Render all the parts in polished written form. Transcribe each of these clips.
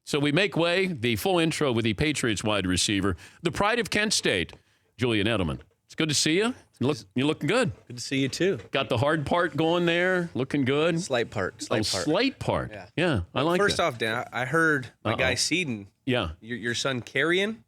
So we make way, the full intro with the Patriots wide receiver, the pride of Kent State, Julian Edelman. It's good to see you. You're looking good. Good to see you, too. Got the hard part going there, looking good. Slight part. Slight part. Yeah, I like First that. off, Dan, I heard my guy Seaton. Yeah. Your son, Kieran.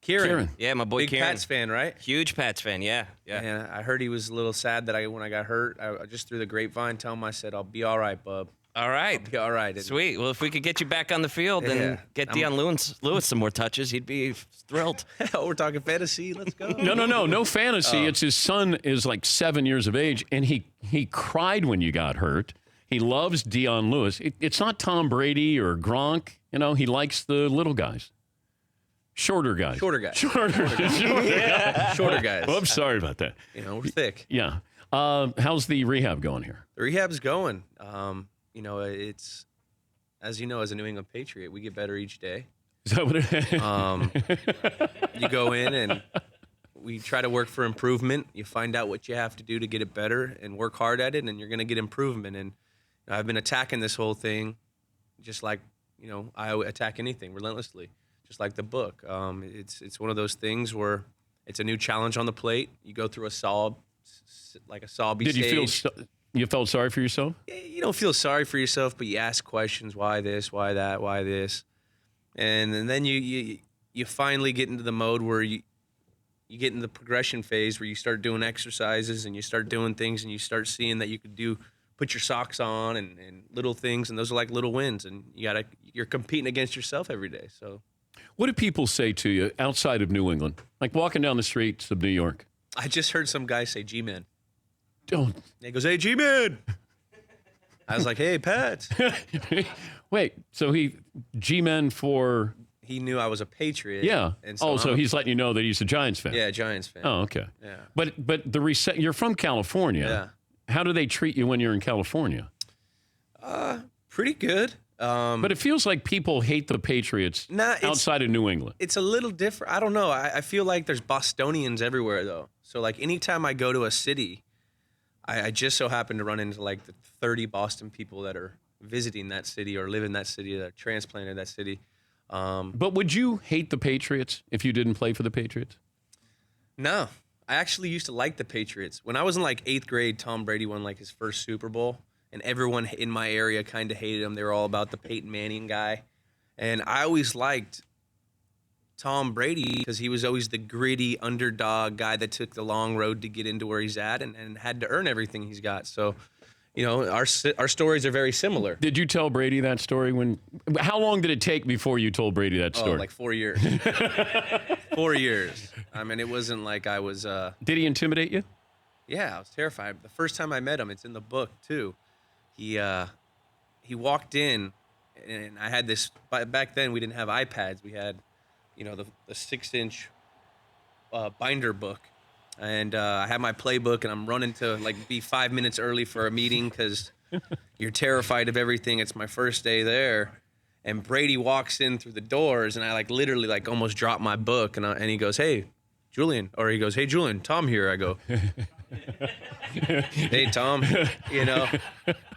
Yeah, my boy Big Kieran. Pats fan, right? Huge Pats fan, yeah. And I heard he was a little sad that when I got hurt, I just through the grapevine, tell him, I said, I'll be all right, bub. All right. I'll be all right. And Sweet. Well, if we could get you back on the field and get Deion Lewis some more touches, he'd be thrilled. Oh, we're talking fantasy. Let's go. No fantasy. It's his son is like 7 years of age, and he cried when you got hurt. He loves Deion Lewis. It's not Tom Brady or Gronk. You know, he likes the little guys. Shorter guys. Shorter guys. Shorter guys. Well, I'm sorry about that. You know, we're thick. Yeah. How's the rehab going here? The rehab's going. You know, it's, as you know, as a New England Patriot, we get better each day. Is that what it is? You go in and we try to work for improvement. You find out what you have to do to get it better and work hard at it, and you're going to get improvement. And I've been attacking this whole thing just like, you know, I attack anything relentlessly, just like the book. It's one of those things where it's a new challenge on the plate. You go through a sobby Did you stage. you felt sorry for yourself? You don't feel sorry for yourself, but you ask questions. Why this? Why that? Why this? And then you finally get into the mode where you get in the progression phase where you start doing exercises and you start doing things and you start seeing that you could put your socks on and little things, and those are like little wins, and you're competing against yourself every day. So what do people say to you outside of New England? Like walking down the streets of New York? I just heard some guy say G-Man. Don't. He goes, "Hey, G-Man." I was like, "Hey, Pat." Wait, so G-Man for... He knew I was a Patriot. Yeah. And so he's letting you know that he's a Giants fan. Yeah, Giants fan. Oh, okay. Yeah. But you're from California. Yeah. How do they treat you when you're in California? Pretty good. But it feels like people hate the Patriots outside of New England. It's a little different. I don't know. I feel like there's Bostonians everywhere, though. So, like, anytime I go to a city, I just so happen to run into, like, the 30 Boston people that are visiting that city or live in that city, that are transplanted in that city. But would you hate the Patriots if you didn't play for the Patriots? No. I actually used to like the Patriots. When I was in, like, 8th grade, Tom Brady won, like, his first Super Bowl. And everyone in my area kind of hated him. They were all about the Peyton Manning guy. And I always liked Tom Brady because he was always the gritty underdog guy that took the long road to get into where he's at and had to earn everything he's got. So, you know, our stories are very similar. Did you tell Brady that story? How long did it take before you told Brady that story? Oh, like 4 years. 4 years. I mean, it wasn't like I was... Did he intimidate you? Yeah, I was terrified. The first time I met him, it's in the book, too. He walked in, and I had this. Back then, we didn't have iPads. We had, you know, the 6-inch binder book, and I had my playbook, and I'm running to be 5 minutes early for a meeting because you're terrified of everything. It's my first day there, and Brady walks in through the doors, and I literally almost dropped my book, and he goes, "Hey, Julian," or he goes, "Hey, Julian, Tom here." I go, "Hey, Tom," you know.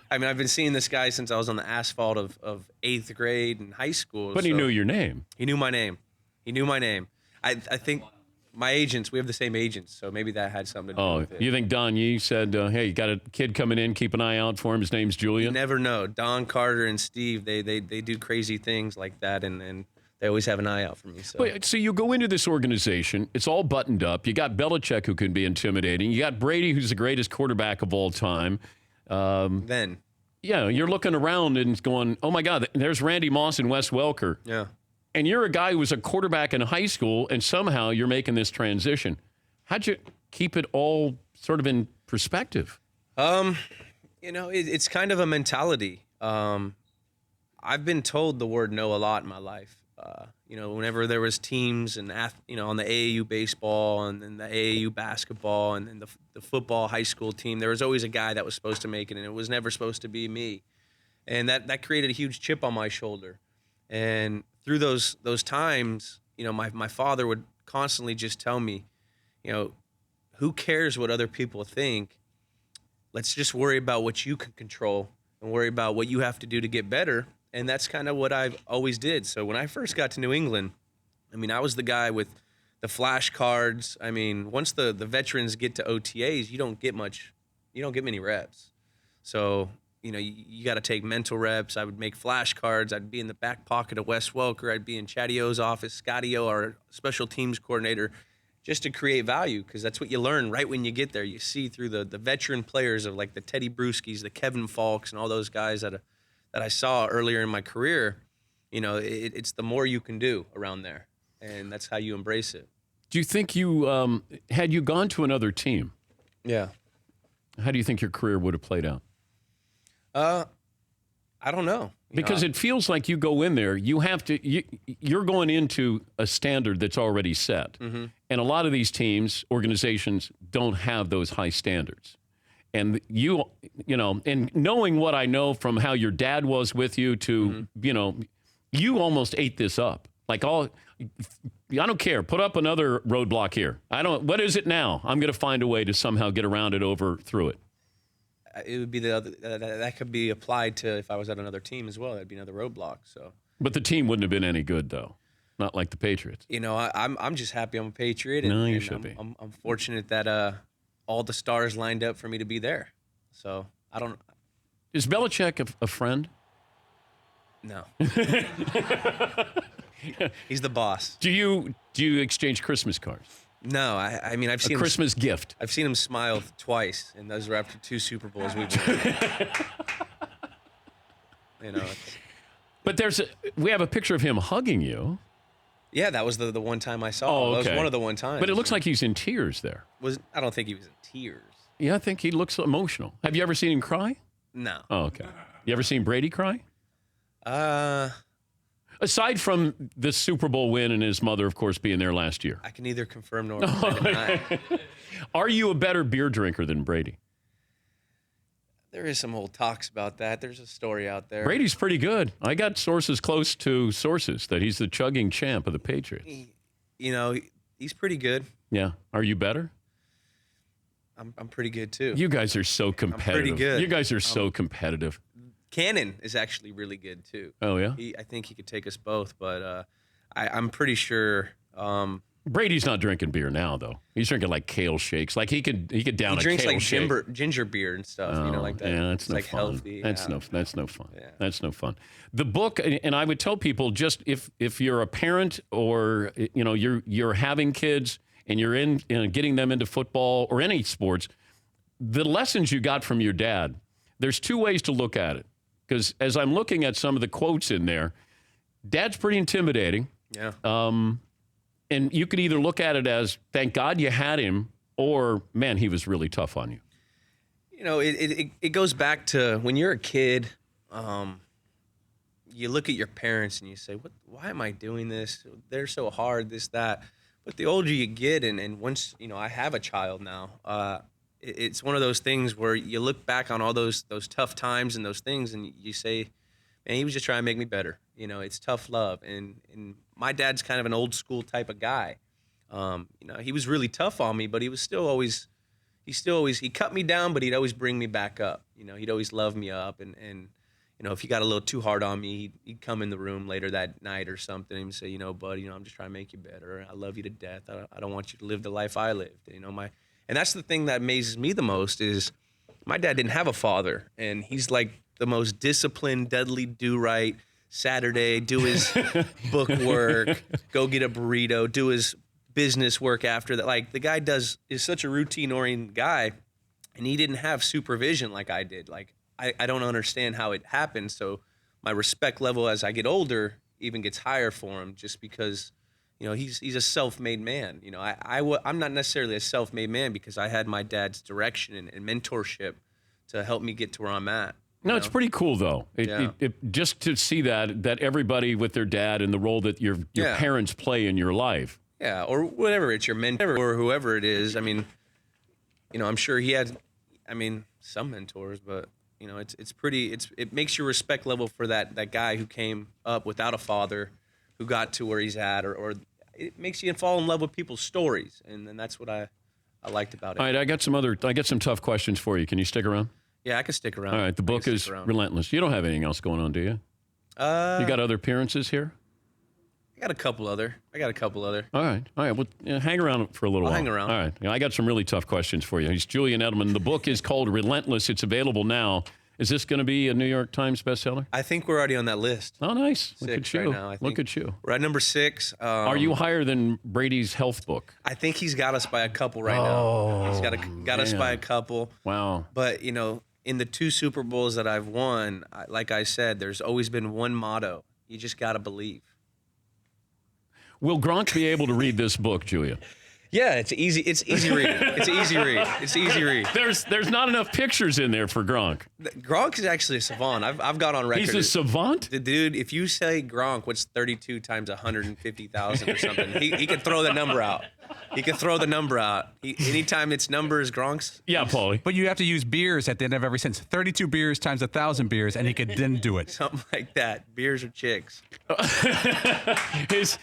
I mean, I've been seeing this guy since I was on the asphalt of 8th grade in high school. But he knew your name. He knew my name. I think my agents, we have the same agents, so maybe that had something to do with it. You think Don Yee said, hey, you got a kid coming in, keep an eye out for him, his name's Julian? You never know. Don, Carter, and Steve, they do crazy things like that, and they always have an eye out for me. So you go into this organization, it's all buttoned up. You got Belichick, who can be intimidating. You got Brady, who's the greatest quarterback of all time. Yeah, you're looking around and going, oh, my God, there's Randy Moss and Wes Welker. Yeah. And you're a guy who was a quarterback in high school, and somehow you're making this transition. How'd you keep it all sort of in perspective? You know, it's kind of a mentality. I've been told the word no a lot in my life. You know, whenever there was teams and, you know, on the AAU baseball and then the AAU basketball and then the football high school team, there was always a guy that was supposed to make it, and it was never supposed to be me. And that created a huge chip on my shoulder. And through those times, you know, my father would constantly just tell me, you know, who cares what other people think? Let's just worry about what you can control and worry about what you have to do to get better. And that's kind of what I've always did. So when I first got to New England, I mean, I was the guy with the flashcards. I mean, once the veterans get to OTAs, you don't get many reps. So, you got to take mental reps. I would make flashcards. I'd be in the back pocket of Wes Welker. I'd be in Chatty O's office, Scotty O, our special teams coordinator, just to create value, because that's what you learn right when you get there. You see through the veteran players of like the Teddy Bruschi's, the Kevin Falks, and all those guys that I saw earlier in my career. It's the more you can do around there, and that's how you embrace it. Do you think had you gone to another team? Yeah. How do you think your career would have played out? I don't know. Because it feels like you go in there, you're going into a standard that's already set. Mm-hmm. And a lot of these teams, organizations, don't have those high standards. And and knowing what I know from how your dad was with you to, you almost ate this up. Like I don't care. Put up another roadblock here. What is it now? I'm going to find a way to somehow get around it, through it. It would be that could be applied to if I was at another team as well. That'd be another roadblock. So, but the team wouldn't have been any good though, not like the Patriots. I'm just happy I'm a Patriot. And, you should be. I'm fortunate that all the stars lined up for me to be there. So I don't. Is Belichick a friend? No. He's the boss. Do you exchange Christmas cards? No, I mean I've seen a Christmas gift. I've seen him smile twice, and those were after 2 Super Bowls we've won. But we have a picture of him hugging you. Yeah, that was the one time I saw him. Oh, okay. That was one of the one times. But it looks like he's in tears there. I don't think he was in tears. Yeah, I think he looks emotional. Have you ever seen him cry? No. Oh, okay. You ever seen Brady cry? Aside from the Super Bowl win and his mother, of course, being there last year. I can neither confirm nor deny. Are you a better beer drinker than Brady? There is some old talks about that. There's a story out there. Brady's pretty good. I got sources close to sources that he's the chugging champ of the Patriots. He's pretty good. Yeah. Are you better? I'm pretty good, too. You guys are so competitive. I'm pretty good. You guys are so competitive. Cannon is actually really good, too. Oh, yeah? I think he could take us both, but I'm pretty sure. Brady's not drinking beer now, though. He's drinking like kale shakes. Like he could down a kale shake. He drinks like ginger beer and stuff, like that. Yeah, that's it's no like fun. Healthy. That's no fun. Yeah. That's no fun. The book, and I would tell people, just if you're a parent or you're having kids and you're in getting them into football or any sports, the lessons you got from your dad. There's 2 ways to look at it. Because as I'm looking at some of the quotes in there, Dad's pretty intimidating. Yeah. And you could either look at it as, thank God you had him, or, man, he was really tough on you. It goes back to when you're a kid, you look at your parents and you say, why am I doing this? They're so hard, this, that. But the older you get, and once, I have a child now, it's one of those things where you look back on all those tough times and those things, and you say, man, he was just trying to make me better. It's tough love. And my dad's kind of an old school type of guy. He was really tough on me, but he cut me down, but he'd always bring me back up. He'd always love me up. And if he got a little too hard on me, he'd come in the room later that night or something and say, bud, I'm just trying to make you better. I love you to death. I don't want you to live the life I lived. And that's the thing that amazes me the most is my dad didn't have a father, and he's like the most disciplined, deadly do-right, Saturday, do his book work, go get a burrito, do his business work after that. Like, the guy is such a routine-oriented guy, and he didn't have supervision like I did. Like, I don't understand how it happened, so my respect level as I get older even gets higher for him just because he's a self-made man. I'm not necessarily a self-made man because I had my dad's direction and mentorship to help me get to where I'm at. No, it's pretty cool though. Just to see that everybody with their dad and the role that your parents play in your life. Yeah, or whatever, it's your mentor or whoever it is. I mean, I'm sure he had, some mentors, but it makes your respect level for that guy who came up without a father, who got to where he's at, or it makes you fall in love with people's stories, and that's what I liked about it. All right, I got some tough questions for you. Can you stick around? Yeah, I can stick around. All right, the book is Relentless. You don't have anything else going on, do you? You got other appearances here? I got a couple other. All right. Well, hang around for a little while. Hang around. All right. I got some really tough questions for you. He's Julian Edelman. The book is called Relentless. It's available now. Is this going to be a New York Times bestseller? I think we're already on that list. Oh, nice. Look 6 at you. right now, I think. Look at you. We're at number 6. Are you higher than Brady's health book? I think he's got us by a couple right now. He's got us by a couple. Wow. But, in the 2 Super Bowls that I've won, like I said, there's always been one motto. You just got to believe. Will Gronk be able to read this book, Julia? Yeah, it's easy read. It's easy read. There's not enough pictures in there for Gronk. Gronk is actually a savant. I've got on record. He's a savant? The dude, if you say Gronk, what's 32 times 150,000 or something, he can throw the number out. Anytime it's numbers, Gronk's. Yeah, Paulie. But you have to use beers at the end of every sentence. 32 beers times 1,000 beers, and he could then do it. Something like that. Beers or chicks. his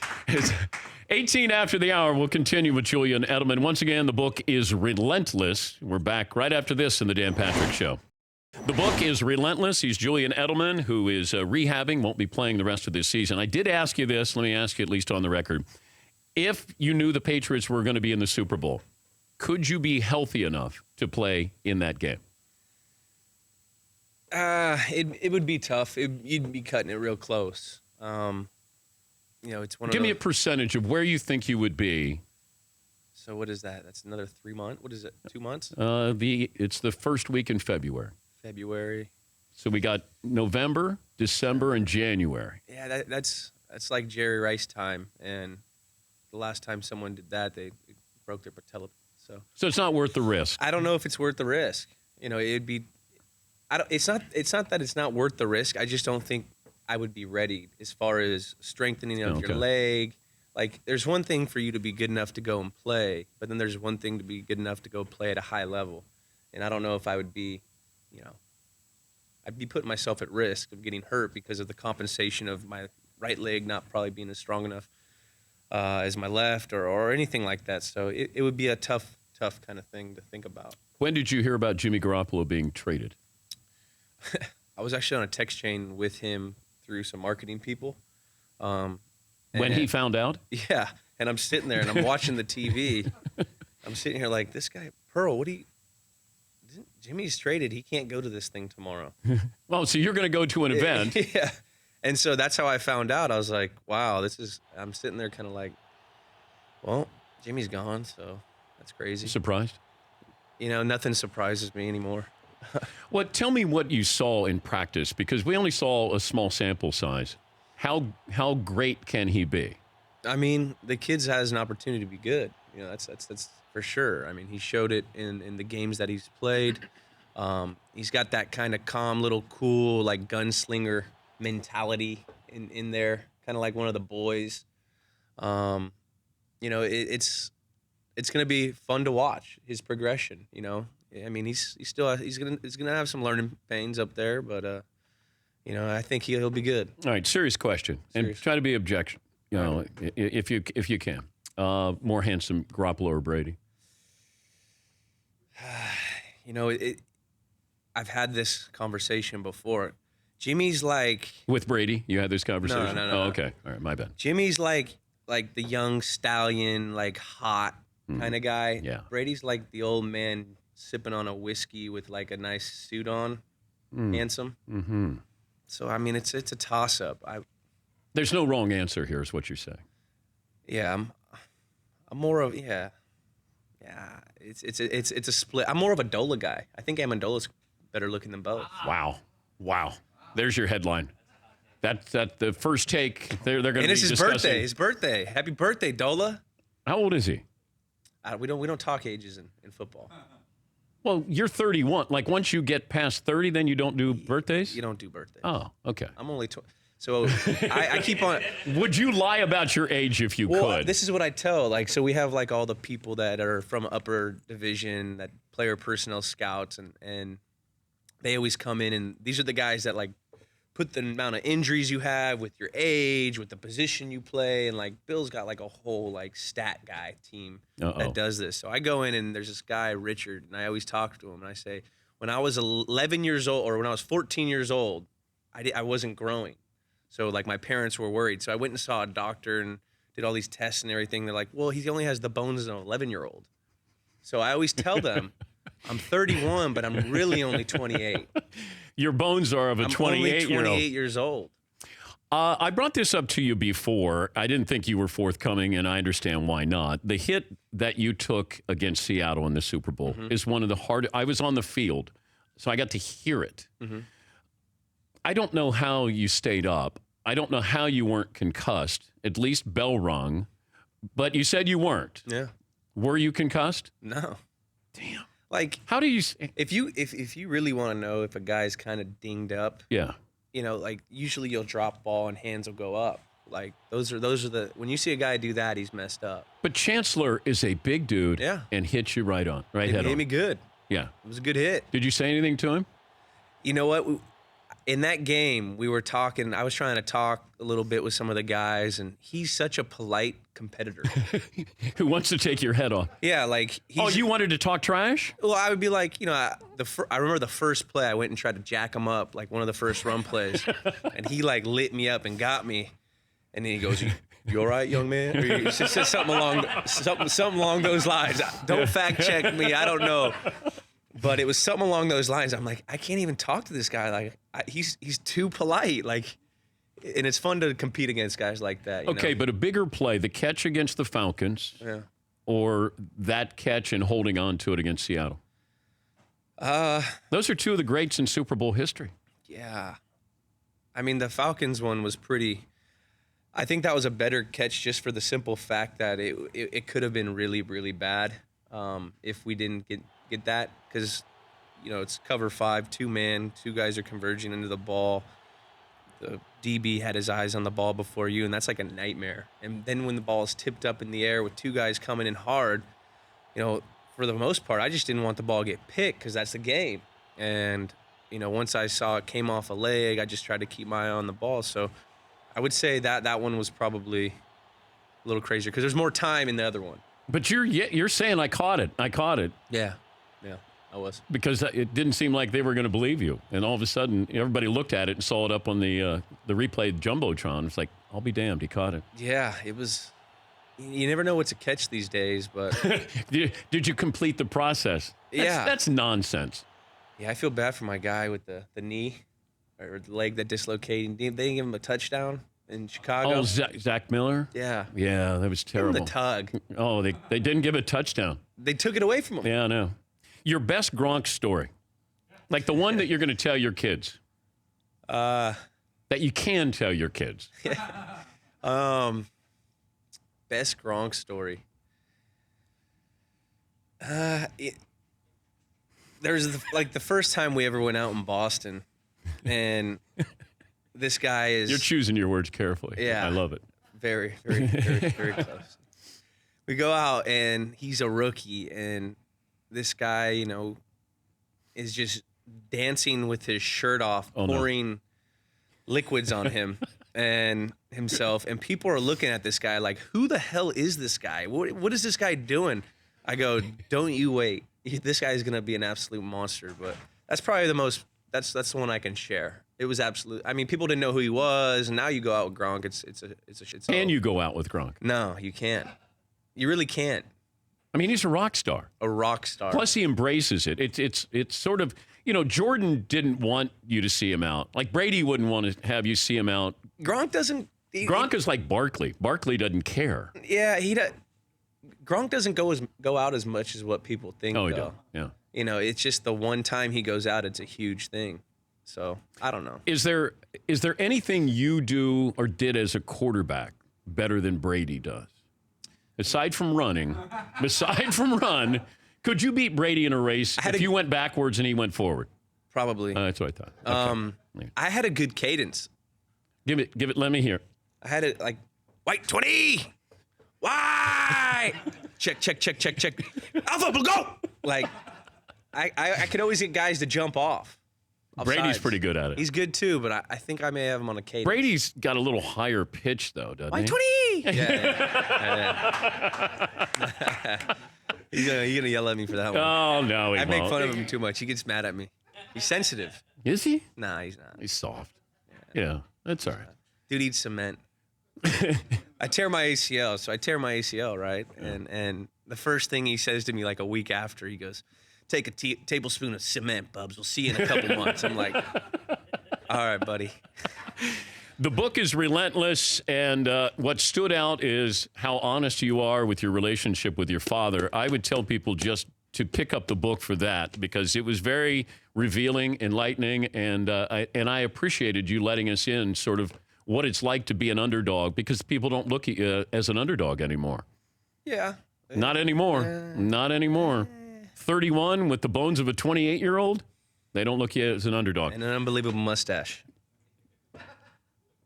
18 after the hour. We'll continue with Julian Edelman. Once again, the book is Relentless. We're back right after this in the Dan Patrick Show. The book is Relentless. He's Julian Edelman, who is rehabbing, won't be playing the rest of this season. I did ask you this. Let me ask you at least on the record. If you knew the Patriots were going to be in the Super Bowl, could you be healthy enough to play in that game? It would be tough. You'd be cutting it real close. It's one of Give me a percentage of where you think you would be. So what is that? That's another 3 months. What is it? 2 months? It's the first week in February. So we got November, December, and January. Yeah, that's like Jerry Rice time. And the last time someone did that, they broke their patella. So it's not worth the risk. I don't know if it's worth the risk. It'd be. It's not that it's not worth the risk. I just don't think I would be ready as far as strengthening of your leg. Like, there's one thing for you to be good enough to go and play, but then there's one thing to be good enough to go play at a high level. And I don't know if I would be, I'd be putting myself at risk of getting hurt because of the compensation of my right leg not probably being as strong enough as my left or anything like that. So it would be a tough kind of thing to think about. When did you hear about Jimmy Garoppolo being traded? I was actually on a text chain with him through some marketing people. When he found out? Yeah. And I'm sitting there and I'm watching the TV. I'm sitting here like, this guy, Pearl, Jimmy's traded. He can't go to this thing tomorrow. Well, so you're going to go to an event. Yeah. And so that's how I found out. I was like, wow, I'm sitting there kind of like, well, Jimmy's gone. So that's crazy. Surprised? Nothing surprises me anymore. Well, tell me what you saw in practice, because we only saw a small sample size. How great can he be? I mean, the kid has an opportunity to be good. That's for sure. I mean, he showed it in the games that he's played. He's got that kind of calm, little cool, like gunslinger mentality in there, kind of like one of the boys. It's going to be fun to watch his progression. I mean, he's gonna have some learning pains up there, but I think he'll be good. All right, serious question, and try to be objective. If you can, more handsome, Garoppolo or Brady? I've had this conversation before. Jimmy's like with Brady. You had this conversation. No. Oh, okay. All right, my bad. Jimmy's like the young stallion, like hot kind of guy. Yeah. Brady's like the old man sipping on a whiskey with like a nice suit on, handsome. Mm-hmm. So I mean, it's a toss up. There's no wrong answer here, is what you're saying. Yeah, I'm more of It's a split. I'm more of a Dola guy. I think Amendola's better looking than both. Wow. There's your headline. That's the first take. They're going to be discussing. And it's his birthday. Happy birthday, Dola. How old is he? We don't talk ages in football. Well, you're 31. Like, once you get past 30, then you don't do birthdays? You don't do birthdays. Oh, okay. I'm only 20. So I keep on. Would you lie about your age if you could? This is what I tell. Like, so we have like all the people that are from upper division, that player personnel scouts, and they always come in, and these are the guys that like put the amount of injuries you have with your age, with the position you play, and like Bill's got like a whole like stat guy team that does this. So I go in, and there's this guy Richard, and I always talk to him, and I say, when I was 11 years old, or when I was 14 years old, I wasn't growing. So like my parents were worried. So I went and saw a doctor and did all these tests and everything. They're like, well, he only has the bones of an 11-year-old. So I always tell them, I'm 31, but I'm really only 28. Your bones are of a 28-year-old. I'm only 28 years old. I brought this up to you before. I didn't think you were forthcoming, and I understand why not. The hit that you took against Seattle in the Super Bowl is one of the hardest. I was on the field, so I got to hear it. I don't know how you stayed up. I don't know how you weren't concussed, at least bell rung, but you said you weren't. Yeah. Were you concussed? No. Damn. Like, how do you? If you really want to know if a guy's kind of dinged up, Yeah. you know, like usually you'll drop ball and hands will go up. Like those are the when you see a guy do that, he's messed up. But Chancellor is a big dude, Yeah. and hits you right head It hit on. me good. Yeah. It was a good hit. Did you say anything to him? You know what? In that game, we were talking. I was trying to talk a little bit with some of the guys, and he's such a polite competitor. Who wants to take your head off? Yeah, like Oh, you wanted to talk trash? Well, I would be like, you know, I remember the first play. I went and tried to jack him up, like one of the first run plays, and he like lit me up and got me. And then he goes, "You all right, young man?" Or he just said something along those lines. Don't fact check me. I don't know. But it was something along those lines. I'm like, I can't even talk to this guy. Like, he's too polite. Like, and it's fun to compete against guys like that. You know? But a bigger play, the catch against the Falcons, or that catch and holding on to it against Seattle. Those are two of the greats in Super Bowl history. Yeah, I mean the Falcons one was pretty. I think that was a better catch just for the simple fact that it could have been really, really bad if we didn't get that, because you know it's cover 5, 2-man, 2 guys are converging into the ball. The DB had his eyes on the ball before you, and that's like a nightmare. And then when the ball is tipped up in the air with 2 guys coming in hard, you know, for the most part, I just didn't want the ball to get picked because that's the game. And you know, once I saw it came off a leg, I just tried to keep my eye on the ball. So I would say that one was probably a little crazier because there's more time in the other one. But you're saying I caught it. Yeah, I was. Because it didn't seem like they were going to believe you. And all of a sudden, everybody looked at it and saw it up on the replay Jumbotron. It's like, I'll be damned, he caught it. Yeah, it was. You never know what's a catch these days, but. Did you complete the process? That's nonsense. Yeah, I feel bad for my guy with the knee or the leg that dislocated. They didn't give him a touchdown in Chicago. Oh, Zach Miller? Yeah. Yeah, that was terrible. Give him the tug. Oh, they didn't give a touchdown. They took it away from him. Yeah, I know. Your best Gronk story, like the one that you're going to tell your kids, that you can tell your kids. Best Gronk story. There's the first time we ever went out in Boston, and this guy is. You're choosing your words carefully. Yeah, I love it. Very, very, very, very close. We go out, and he's a rookie, and this guy, you know, is just dancing with his shirt off, pouring liquids on him and himself. And people are looking at this guy like, who the hell is this guy? What is this guy doing? I go, don't you wait. This guy is going to be an absolute monster. But that's probably that's the one I can share. It was absolute. I mean, people didn't know who he was. And now you go out with Gronk. It's a shit. Can you go out with Gronk? No, you can't. You really can't. I mean, he's a rock star. A rock star. Plus, he embraces it. It's sort of, you know, Jordan didn't want you to see him out. Like Brady wouldn't want to have you see him out. Gronk doesn't. Gronk is like Barkley. Barkley doesn't care. Yeah, Gronk doesn't go out as much as what people think. Oh, he though. don't. Yeah. You know, it's just the one time he goes out, it's a huge thing. So I don't know. Is there anything you do or did as a quarterback better than Brady does? Aside from running, could you beat Brady in a race if you went backwards and he went forward? Probably. That's what I thought. Okay. I had a good cadence. Give it. Let me hear. I had it like white 20, wide, check. Alpha, go. Like I could always get guys to jump off. Brady's sides. pretty good at it. He's good too, but I think I may have him on a cadence. Brady's got a little higher pitch though, doesn't white he? 20. Yeah. He's gonna yell at me for that one. Oh no, he I make won't. fun of him too much. He gets mad at me. He's sensitive. Is he? Nah, he's not. He's soft. Yeah, that's all right. Dude eats cement. I tear my ACL, so I tear my ACL, right? And the first thing he says to me like a week after, he goes, take a tablespoon of cement, Bubs. We'll see you in a couple months. I'm like, all right, buddy. The book is relentless, and what stood out is how honest you are with your relationship with your father. I would tell people just to pick up the book for that, because it was very revealing, enlightening, and I appreciated you letting us in sort of what it's like to be an underdog, because people don't look at you as an underdog anymore. Yeah. Not anymore. Not anymore. 31 with the bones of a 28-year-old, they don't look at you as an underdog. And an unbelievable mustache.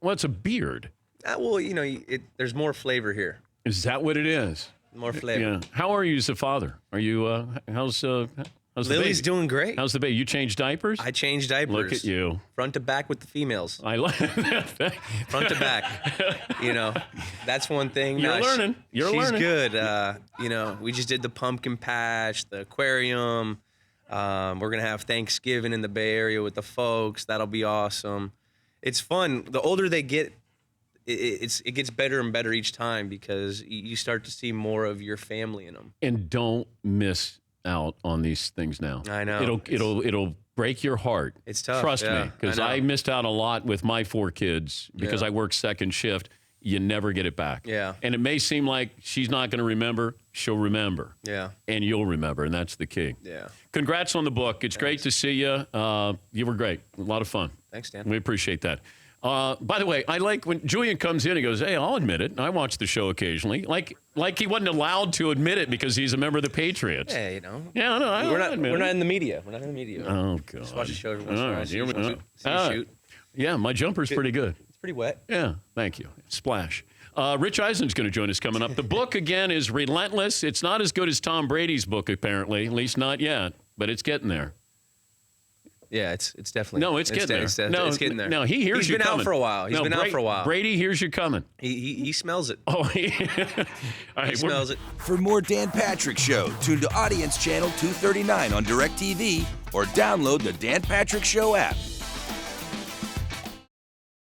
Well, it's a beard. Well, you know, there's more flavor here. Is that what it is? More flavor. Yeah. How are you as a father? Are you, how's the Lily's baby? doing great. How's the baby? You change diapers? I change diapers. Look at you. Front to back with the females. I like that. Front to back. You know, that's one thing. You're learning. You're she's learning. good. You know, we just did the pumpkin patch, the aquarium. We're going to have Thanksgiving in the Bay Area with the folks. That'll be awesome. It's fun. The older they get, it gets better and better each time, because you start to see more of your family in them. And don't miss out on these things now. I know. It'll break your heart. It's tough. Trust yeah, me, because I I missed out a lot with my 4 kids because I work second shift. You never get it back. Yeah. And it may seem like she's not going to remember. She'll remember. Yeah. And you'll remember, and that's the key. Yeah. Congrats on the book. It's great to see you. You were great. A lot of fun. Thanks, Dan. We appreciate that. By the way, I like when Julian comes in, he goes, hey, I'll admit it. I watch the show occasionally. Like he wasn't allowed to admit it because he's a member of the Patriots. Yeah, you know. Yeah, no, We're I'll admit not it. in the media. We're not in the media. Oh, God. Just watch the show every once in a All while. right, See here we you go. shoot. Yeah, my jumper's pretty good. It's pretty wet. Yeah, thank you. Splash. Rich Eisen's going to join us coming up. The book, again, is Relentless. It's not as good as Tom Brady's book, apparently, at least not yet, but it's getting there. Yeah, it's definitely. No, it's getting there. It's getting there. No, he hears He's you been coming. out for a while. He's been out for a while. Brady hears you coming. He smells it. Oh, yeah. All right, He smells it. For more Dan Patrick Show, tune to Audience Channel 239 on DirecTV or download the Dan Patrick Show app.